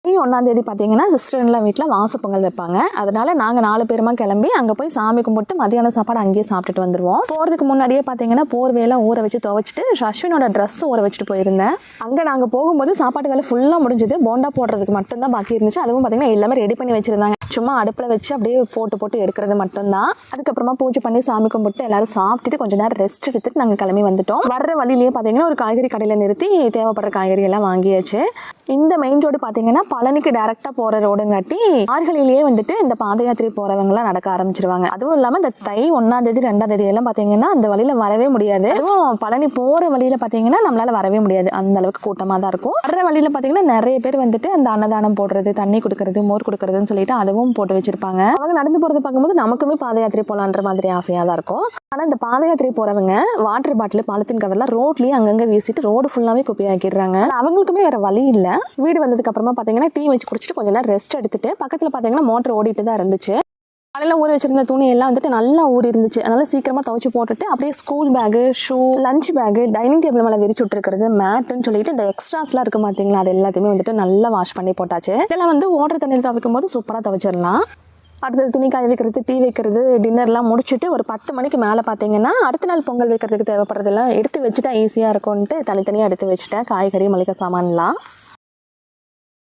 1ஆம் தேதி பார்த்தீங்கன்னா சிஸ்டர்லாம் வீட்டில் வாசப்பொங்கல் வைப்பாங்க. அதனால நாங்கள் 4 பேருமா கிளம்பி அங்கே போய் சாமி கும்பிட்டு மதியான சாப்பாடு அங்கேயே சாப்பிட்டுட்டு வந்துடுவோம். போகிறதுக்கு முன்னாடியே பார்த்தீங்கன்னா போர்வையெல்லாம் ஊற வச்சு துவைச்சிட்டு அஸ்வினோட ட்ரெஸ் ஊற வச்சுட்டு போயிருந்தேன். அங்கே நாங்கள் போகும்போது சாப்பாட்டு வேலை ஃபுல்லாக முடிஞ்சது. போண்டா போடுறதுக்கு மட்டும்தான் பாக்கி இருந்துச்சு. அதுவும் பார்த்தீங்கன்னா எல்லாமே ரெடி பண்ணி வச்சுருந்தாங்க. சும்மா அடுப்பில் வச்சு அப்படியே போட்டு எடுக்கிறது மட்டும்தான். அதுக்கப்புறமா பூஜை பண்ணி சாமி கும்பிட்டு எல்லாரும் சாப்பிட்டுட்டு கொஞ்சம் நேரம் ரெஸ்ட் எடுத்துட்டு நாங்கள் கிளம்பி வந்துட்டோம். வர்ற வழியிலேயே பார்த்தீங்கன்னா ஒரு காய்கறி கடையில் நிறுத்தி தேவைப்படுற காய்கறி எல்லாம் வாங்கியாச்சு. இந்த மெயின் ரோடு பார்த்தீங்கன்னா பழனிக்கு டேரெக்டாக போகிற ரோடுங்காட்டி ஆறுகளிலேயே வந்துட்டு இந்த பாத யாத்திரை போகிறவங்களாம் நடக்க ஆரம்பிச்சிருவாங்க. அதுவும் இல்லாமல் இந்த தை 1ஆம் தேதி 2ஆம் தேதி எல்லாம் பார்த்தீங்கன்னா அந்த வழியில் வரவே முடியாது. அதுவும் பழனி போகிற வழியில் பார்த்தீங்கன்னா நம்மளால் வரவே முடியாது. அந்த அளவுக்கு கூட்டமாக தான் இருக்கும். வர்ற வழியில் பார்த்தீங்கன்னா நிறைய பேர் வந்துட்டு அந்த அன்னதானம் போடுறது, தண்ணி கொடுக்கறது, மோர் கொடுக்கறதுன்னு சொல்லிட்டு அதுவும் போட்டு வச்சிருப்பாங்க. அவங்க நடந்து போகிறத பார்க்கும்போது நமக்குமே பாத யாத்திரை போகலான்ற மாதிரி ஆசையாக தான் இருக்கும். ஆனால் இந்த பாத யாத்திரை போகிறவங்க வாட்டர் பாட்டில் பாலித்தீன் கவர்லாம் ரோட்லேயே அங்கங்கே வீசிட்டு ரோடு ஃபுல்லாகவே குப்பையாக்கிடுறாங்க. அவங்களுக்குமே வேறு வழி இல்லை. வீடு வந்ததுக்கு அப்புறமா பார்த்தீங்கன்னா டீ வச்சு குடிச்சிட்டு கொஞ்சம் நேரம் ரெஸ்ட் எடுத்துட்டு பக்கத்தில் பார்த்தீங்கன்னா மோட்டர் ஓடிட்டு தான் இருந்துச்சு. காலையில் ஊற வச்சிருந்த துணி எல்லாம் வந்துட்டு நல்லா ஊறி இருந்துச்சு. அதனால சீக்கிரமாக துவைச்சு போட்டுட்டு அப்படியே school bag, shoe, lunch bag, dining table மேலே விரிச்சு விட்டுருக்கிறது, மேட்டுன்னு சொல்லிட்டு இந்த எக்ஸ்ட்ராஸ்லாம் இருக்கு பார்த்தீங்களா, அது எல்லாத்தையுமே வந்துட்டு நல்லா வாஷ் பண்ணி போட்டாச்சு. இதெல்லாம் வந்து ஓடுற தண்ணியில் துவைக்கும் போது சூப்பராக துவைச்சிடலாம். அடுத்தது துணி காய வைக்கிறது, டீ வைக்கிறது, டின்னர்லாம் முடிச்சுட்டு ஒரு 10 மணிக்கு மேலே பார்த்தீங்கன்னா அடுத்த நாள் பொங்கல் வைக்கிறதுக்கு தேவைப்படுறதெல்லாம் எடுத்து வச்சுட்டா ஈஸியாக இருக்கும்ன்ட்டு தனித்தனியாக எடுத்து வச்சுட்டேன். காய்கறி, மளிகை சாமான்லாம்